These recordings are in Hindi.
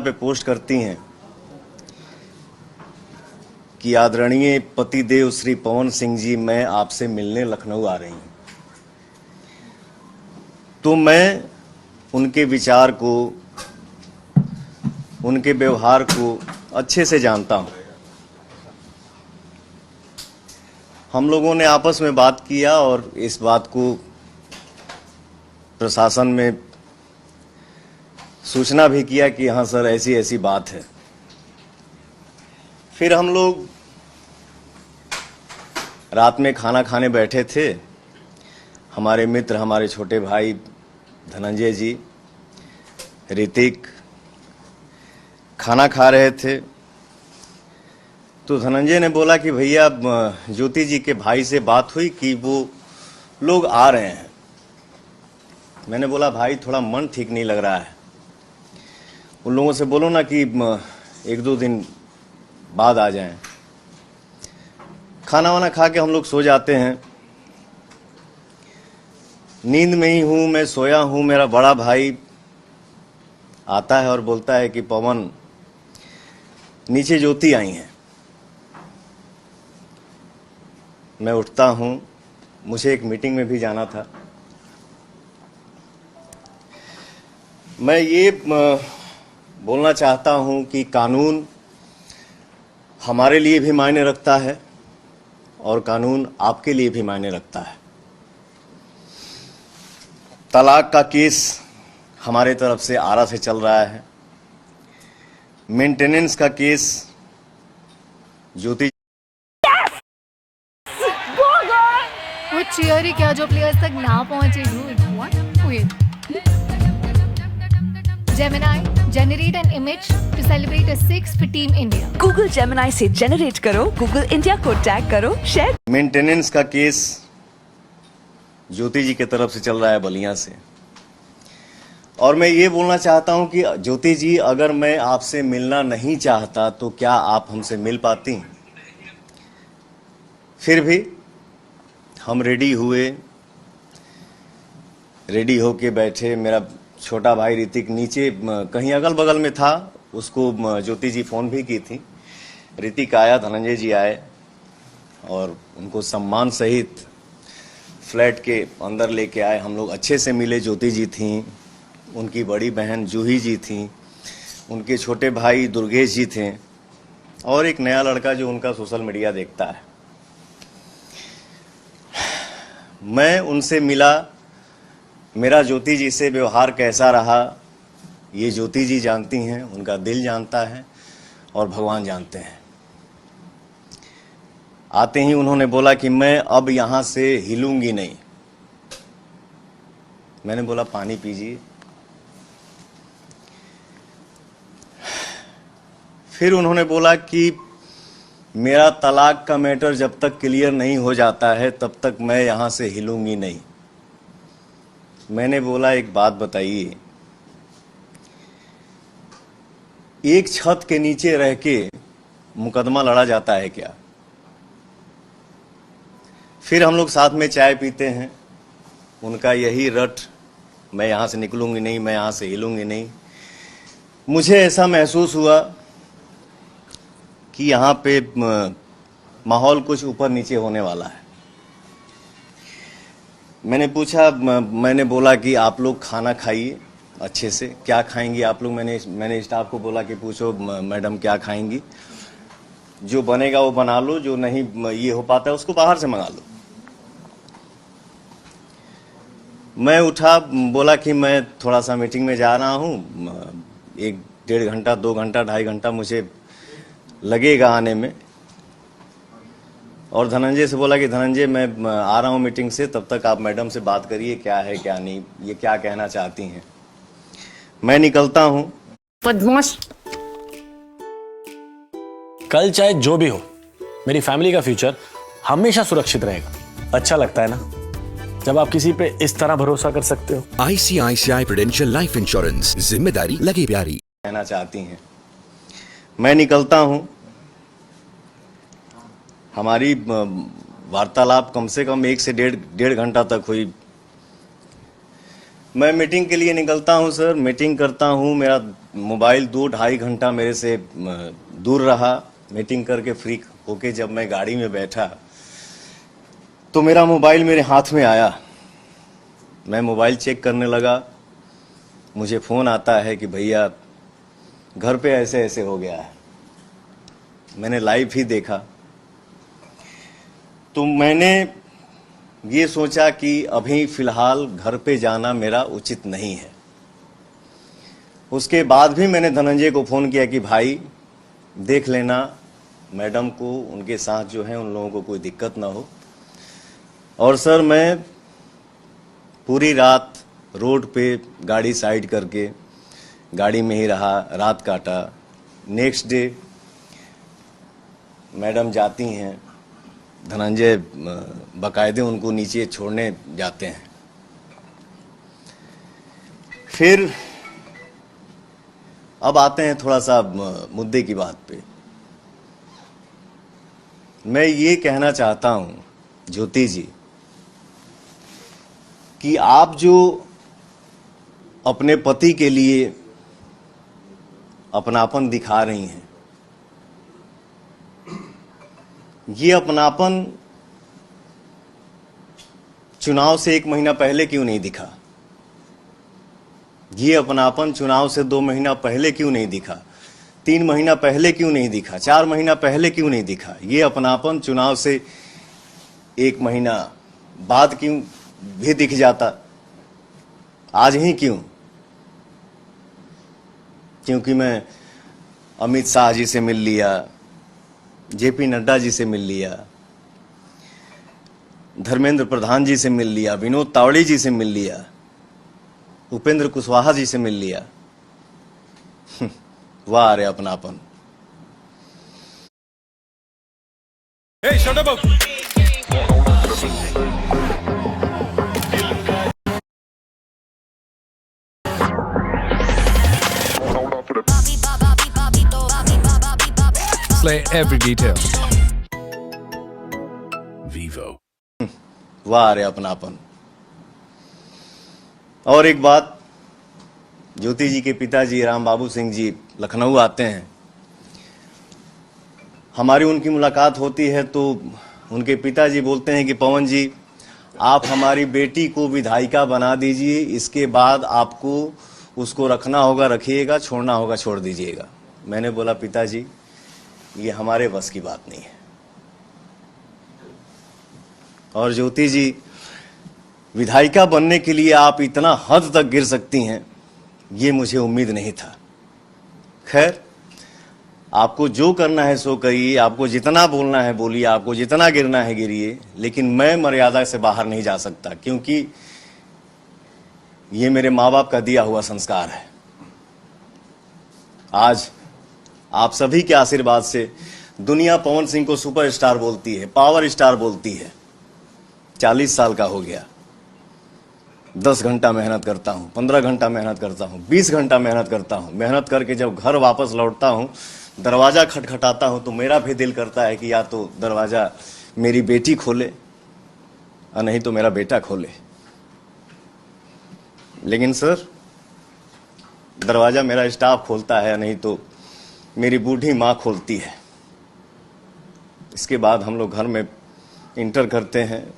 पे पोस्ट करती हैं कि आदरणीय पतिदेव श्री पवन सिंह जी मैं आपसे मिलने लखनऊ आ रही हूं, तो मैं उनके विचार को, उनके व्यवहार को अच्छे से जानता हूं। हम लोगों ने आपस में बात किया और इस बात को प्रशासन में सूचना भी किया कि हाँ सर ऐसी ऐसी बात है। फिर हम लोग रात में खाना खाने बैठे थे। हमारे मित्र, हमारे छोटे भाई धनंजय जी, ऋतिक खाना खा रहे थे, तो धनंजय ने बोला कि भैया ज्योति जी के भाई से बात हुई कि वो लोग आ रहे हैं। मैंने बोला भाई थोड़ा मन ठीक नहीं लग रहा है, उन लोगों से बोलो ना कि एक दो दिन बाद आ जाएं। खाना वाना खा के हम लोग सो जाते हैं। नींद में ही हूं, मैं सोया हूं। मेरा बड़ा भाई आता है और बोलता है कि पवन नीचे ज्योति आई हैं। मैं उठता हूं, मुझे एक मीटिंग में भी जाना था। मैं ये बोलना चाहता हूं कि कानून हमारे लिए भी मायने रखता है और कानून आपके लिए भी मायने रखता है। तलाक का केस हमारे तरफ से आरा से चल रहा है। मेंटेनेंस का केस ज्योति वो चीयर ही क्या जो प्लेयर्स तक ना पहुंचे dude what wait Gemini generate an image to celebrate a 6 for Team India. Google Gemini से generate करो, Google India को टैग करो, शेयर। मेंटेनेंस का केस ज्योति जी की तरफ से चल रहा है बलिया से। और मैं ये बोलना चाहता हूं कि ज्योति जी अगर मैं आपसे मिलना नहीं चाहता तो क्या आप हमसे मिल पाती? फिर भी हम रेडी हुए, रेडी होके बैठे। मेरा छोटा भाई ऋतिक नीचे कहीं अगल बगल में था, उसको ज्योति जी फोन भी की थी। ऋतिक आया, धनंजय जी आए और उनको सम्मान सहित फ्लैट के अंदर लेके आए। हम लोग अच्छे से मिले। ज्योति जी थी, उनकी बड़ी बहन जूही जी थी, उनके छोटे भाई दुर्गेश जी थे और एक नया लड़का जो उनका सोशल मीडिया देखता है। मैं उनसे मिला। मेरा ज्योति जी से व्यवहार कैसा रहा ये ज्योति जी जानती हैं, उनका दिल जानता है और भगवान जानते हैं। आते ही उन्होंने बोला कि मैं अब यहां से हिलूंगी नहीं। मैंने बोला पानी पीजिए। फिर उन्होंने बोला कि मेरा तलाक का मैटर जब तक क्लियर नहीं हो जाता है तब तक मैं यहां से हिलूंगी नहीं। मैंने बोला एक बात बताइए, एक छत के नीचे रह के मुकदमा लड़ा जाता है क्या? फिर हम लोग साथ में चाय पीते हैं। उनका यही रट, मैं यहां से निकलूंगी नहीं, मैं यहां से हिलूंगी नहीं। मुझे ऐसा महसूस हुआ कि यहाँ पे माहौल कुछ ऊपर नीचे होने वाला है। मैंने पूछा, मैंने बोला कि आप लोग खाना खाइए अच्छे से। क्या खाएंगी आप लोग? मैंने स्टाफ को बोला कि पूछो मैडम क्या खाएंगी, जो बनेगा वो बना लो, जो नहीं ये हो पाता है उसको बाहर से मंगा लो। मैं उठा, बोला कि मैं थोड़ा सा मीटिंग में जा रहा हूँ, 1-1.5 घंटा 2 घंटा 2.5 घंटा मुझे लगेगा आने में। और धनंजय से बोला कि धनंजय मैं आ रहा हूं मीटिंग से, तब तक आप मैडम से बात करिए क्या है क्या नहीं, ये क्या कहना चाहती हैं। मैं निकलता हूं। कल चाहे जो भी हो, मेरी फैमिली का फ्यूचर हमेशा सुरक्षित रहेगा। अच्छा लगता है ना जब आप किसी पे इस तरह भरोसा कर सकते हो। ICICI प्रूडेंशियल लाइफ इंश्योरेंस, जिम्मेदारी लगे प्यारी। कहना चाहती हैं। मैं निकलता हूं। हमारी वार्तालाप कम से कम 1 से 1.5 घंटा तक हुई। मैं मीटिंग के लिए निकलता हूं सर, मीटिंग करता हूं, मेरा मोबाइल 2-2.5 घंटा मेरे से दूर रहा। मीटिंग करके फ्री होके जब मैं गाड़ी में बैठा तो मेरा मोबाइल मेरे हाथ में आया। मैं मोबाइल चेक करने लगा, मुझे फोन आता है कि भैया घर पे ऐसे ऐसे हो गया है। मैंने लाइव ही देखा तो मैंने ये सोचा कि अभी फिलहाल घर पे जाना मेरा उचित नहीं है। उसके बाद भी मैंने धनंजय को फोन किया कि भाई देख लेना मैडम को, उनके साथ जो है उन लोगों को कोई दिक्कत ना हो। और सर मैं पूरी रात रोड पे गाड़ी साइड करके गाड़ी में ही रहा, रात काटा। नेक्स्ट डे मैडम जाती हैं, धनंजय बाकायदे उनको नीचे छोड़ने जाते हैं। फिर अब आते हैं थोड़ा सा मुद्दे की बात पे। मैं ये कहना चाहता हूं ज्योति जी कि आप जो अपने पति के लिए अपनापन दिखा रही हैं, ये अपनापन चुनाव से 1 महीना पहले क्यों नहीं दिखा? ये अपनापन चुनाव से 2 महीना पहले क्यों नहीं दिखा? 3 महीना पहले क्यों नहीं दिखा? 4 महीना पहले क्यों नहीं दिखा? ये अपनापन चुनाव से 1 महीना बाद क्यों भी दिख जाता? आज ही क्यों? क्योंकि मैं अमित शाह जी से मिल लिया, जेपी नड्डा जी से मिल लिया, धर्मेंद्र प्रधान जी से मिल लिया, विनोद तावड़े जी से मिल लिया, उपेंद्र कुशवाहा जी से मिल लिया। वाह रे अपनापन। Hey, shut up! Slay every detail. Vivo. वाह रे अपनापन। और एक बात, ज्योति जी के पिताजी राम बाबू सिंह जी लखनऊ आते हैं, हमारी उनकी मुलाकात होती है तो उनके पिताजी बोलते हैं कि पवन जी आप हमारी बेटी को विधायिका बना दीजिए, इसके बाद आपको उसको रखना होगा रखिएगा, छोड़ना होगा छोड़ दीजिएगा। मैंने बोला पिताजी ये हमारे बस की बात नहीं है। और ज्योति जी विधायिका बनने के लिए आप इतना हद तक गिर सकती हैं, ये मुझे उम्मीद नहीं था। खैर आपको जो करना है सो करिए, आपको जितना बोलना है बोलिए, आपको जितना गिरना है गिरिए, लेकिन मैं मर्यादा से बाहर नहीं जा सकता, क्योंकि ये मेरे माँ बाप का दिया हुआ संस्कार है। आज आप सभी के आशीर्वाद से दुनिया पवन सिंह को सुपरस्टार बोलती है, पावर स्टार बोलती है। 40 साल का हो गया, 10 घंटा मेहनत करता हूँ, 15 घंटा मेहनत करता हूँ, 20 घंटा मेहनत करता हूँ। मेहनत करके जब घर वापस लौटता हूँ, दरवाजा खटखटाता हूँ तो मेरा भी दिल करता है कि या तो दरवाजा मेरी बेटी खोले और नहीं तो मेरा बेटा खोले। लेकिन सर दरवाजा मेरा स्टाफ खोलता है, नहीं तो मेरी बूढ़ी माँ खोलती है। इसके बाद हम लोग घर में इंटर करते हैं,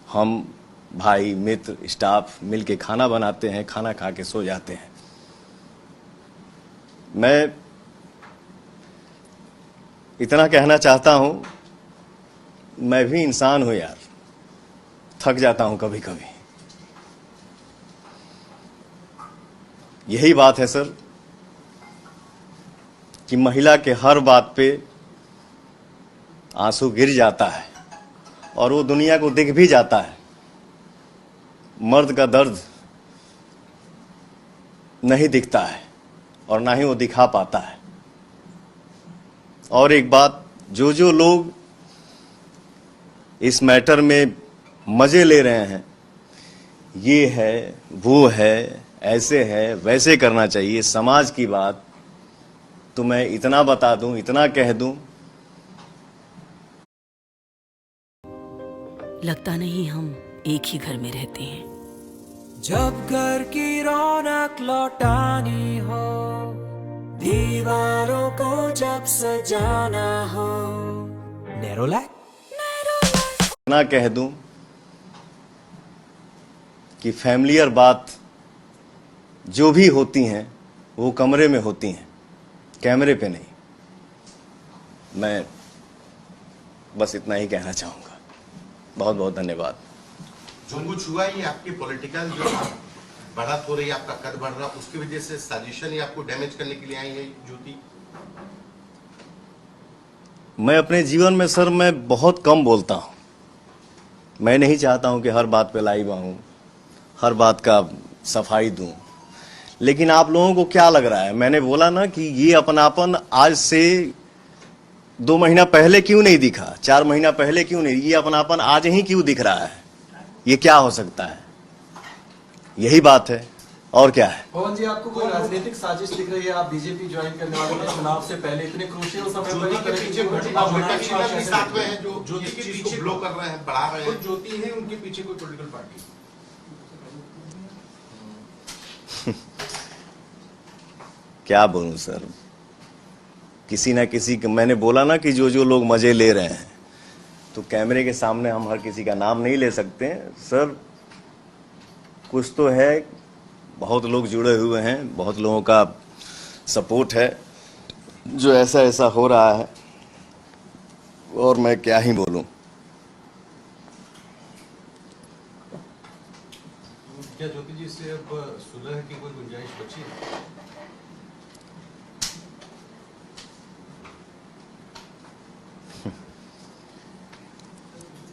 हम भाई मित्र स्टाफ मिलके खाना बनाते हैं, खाना खा के सो जाते हैं। मैं इतना कहना चाहता हूं, मैं भी इंसान हूं यार, थक जाता हूं कभी कभी। यही बात है सर कि महिला के हर बात पे आंसू गिर जाता है और वो दुनिया को दिख भी जाता है। मर्द का दर्द नहीं दिखता है और ना ही वो दिखा पाता है। और एक बात, जो लोग इस मैटर में मजे ले रहे हैं, ये है वो है, ऐसे है वैसे करना चाहिए, समाज की बात, तो मैं इतना बता दूं, इतना कह दूं, लगता नहीं हम एक ही घर में रहते हैं। जब घर की रौनक लौटानी हो, दीवारों को जब सजाना हो, नेरोलैक ना कह दूं कि फैमिलियर बात जो भी होती हैं वो कमरे में होती हैं, कैमरे पे नहीं। मैं बस इतना ही कहना चाहूंगा। बहुत बहुत धन्यवाद। जो कुछ हुआ ये आपकी पॉलिटिकल जो बढ़त हो रही है, आपका कद बढ़ रहा, उसकी वजह से साजिशन ही आपको डैमेज करने के लिए आई है ज्योति? मैं अपने जीवन में सर मैं बहुत कम बोलता हूं। मैं नहीं चाहता हूं कि हर बात पे लाइव आऊं, हर बात का सफाई दूं। लेकिन आप लोगों को क्या लग रहा है? मैंने बोला ना कि ये अपनापन आज से 2 महीना पहले क्यों नहीं दिखा, 4 महीना पहले क्यों नहीं? ये अपनापन आज ही क्यों दिख रहा है? ये क्या हो सकता है? यही बात है और क्या है? पवन जी, आपको कोई राजनीतिक साजिश दिख रही है? आप बीजेपी ज्वाइन करने वाले हैं, चुनाव से पहले इतने क्रूशियल समय पर ज्योति के पीछे साथ में है जो ज्योति के पीछे ब्लो कर रहे हैं, बढ़ा रहे हैं। ज्योति है उनके पीछे कोई पॉलिटिकल पार्टी? क्या बोलूं सर, किसी ना किसी के, मैंने बोला ना कि जो जो लोग मजे ले रहे हैं, तो कैमरे के सामने हम हर किसी का नाम नहीं ले सकते सर। कुछ तो है, बहुत लोग जुड़े हुए हैं, बहुत लोगों का सपोर्ट है जो ऐसा ऐसा हो रहा है, और मैं क्या ही बोलूं। क्या ज्योति जी से अब सुलह की कोई गुंजाइश बची है?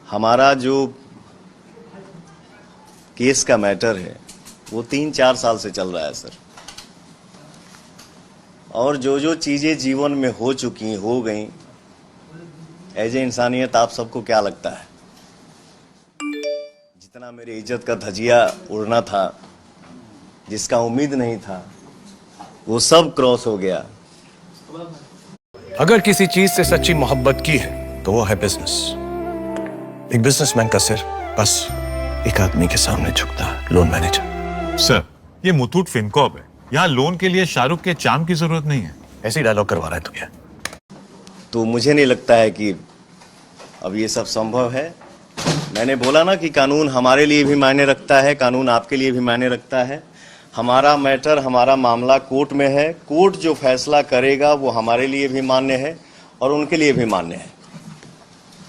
हमारा जो केस का मैटर है वो 3-4 साल से चल रहा है सर, और जो जो चीजें जीवन में हो चुकी हो गई, एज ए इंसानियत आप सबको क्या लगता है? जितना मेरी इज्जत का धजिया उड़ना था, जिसका उम्मीद नहीं था, वो सब क्रॉस हो गया। अगर किसी चीज से सच्ची मोहब्बत की है तो वो है बिजनेस। एक बिजनेसमैन का सिर बस एक आदमी के सामने झुकता है, लोन मैनेजर। सर, ये मुथूट फिनकॉर्प है, यहाँ लोन के लिए शाहरुख के चाम की जरूरत नहीं है। ऐसे ही डायलॉग करवा रहा है तुझे। तो मुझे नहीं लगता है कि अब ये सब संभव है। मैंने बोला ना कि कानून हमारे लिए भी मायने रखता है, कानून आपके लिए भी मायने रखता है। हमारा मैटर, हमारा मामला कोर्ट में है। कोर्ट जो फैसला करेगा वो हमारे लिए भी मान्य है और उनके लिए भी मान्य है।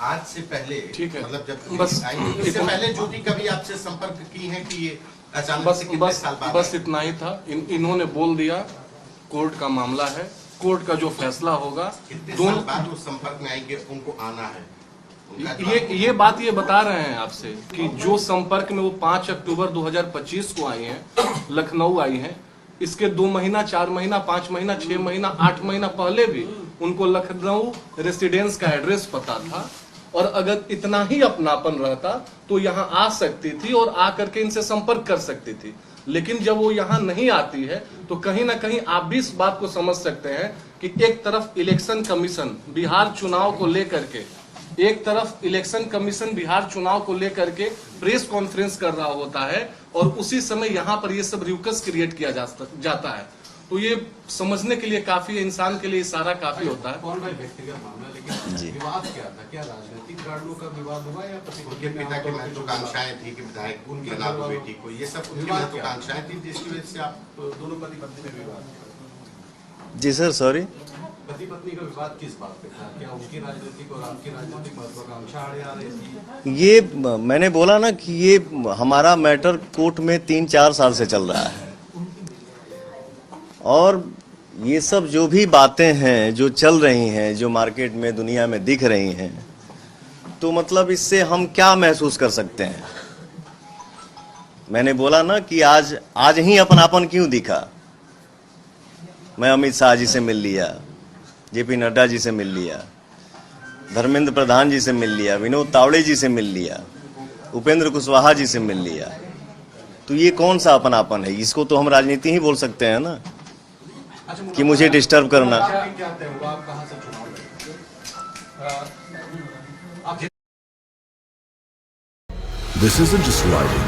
आज से पहले, ठीक है, मतलब जब बस इससे पहले ज्योति कभी आपसे संपर्क की है कि ये अचानक से कितने साल बाद? बस इतना ही था। इन्होंने बोल दिया कोर्ट का मामला है, कोर्ट का जो फैसला होगा। कितने साल बाद वो संपर्क में आएंगे, उनको आना है? ये बात ये बता रहे हैं आपसे कि जो संपर्क में वो 5 अक्टूबर 2025 को आई हैं, लखनऊ आई हैं। इसके 2 महीना, 4 महीना, 5 महीना, 6 महीना, 8 महीना पहले भी उनको लखनऊ रेसिडेंस का एड्रेस पता था, और अगर इतना ही अपनापन रहता तो यहाँ आ सकती थी और आकर के इनसे संपर्क कर सकती थी। लेकिन जब वो यहाँ नहीं आती है तो कहीं ना कहीं आप भी इस बात को समझ सकते हैं कि एक तरफ इलेक्शन कमीशन बिहार चुनाव को लेकर के बिहार चुनाव को लेकर के प्रेस कॉन्फ्रेंस कर रहा होता है, और उसी समय यहाँ पर ये सब रियूकस क्रिएट किया जाता है। तो ये समझने के लिए काफी, इंसान के लिए इशारा काफी होता है। कौन भाई व्यक्तिगत मामला, लेकिन विवाद क्या था? क्या राजनीतिक कारणों का विवाद हुआ या उनके पिता की महत्वाकांक्षाएं थी कि विधायक बना दो बेटी को? ये सब उनकी महत्वाकांक्षाएं थी जिसकी वजह से आप दोनों पति पत्नी में विवाद? जी सर, सॉरी, पति पत्नी का विवाद किस बात पे था? क्या उनकी राजनीतिक और आपकी राजनीतिक महत्वाकांक्षा आड़े आ रही थी? ये मैंने बोला ना कि ये हमारा मैटर कोर्ट में 3-4 साल से चल रहा है, और ये सब जो भी बातें हैं जो चल रही हैं, जो मार्केट में, दुनिया में दिख रही हैं, तो मतलब इससे हम क्या महसूस कर सकते हैं? मैंने बोला ना कि आज ही अपनापन क्यों दिखा। मैं अमित शाह जी से मिल लिया, जेपी नड्डा जी से मिल लिया, धर्मेंद्र प्रधान जी से मिल लिया, विनोद तावड़े जी से मिल लिया, उपेंद्र कुशवाहा जी से मिल लिया। तो ये कौन सा अपनापन है? इसको तो हम राजनीति ही बोल सकते हैं ना, कि मुझे डिस्टर्ब करना। This isn't just riding,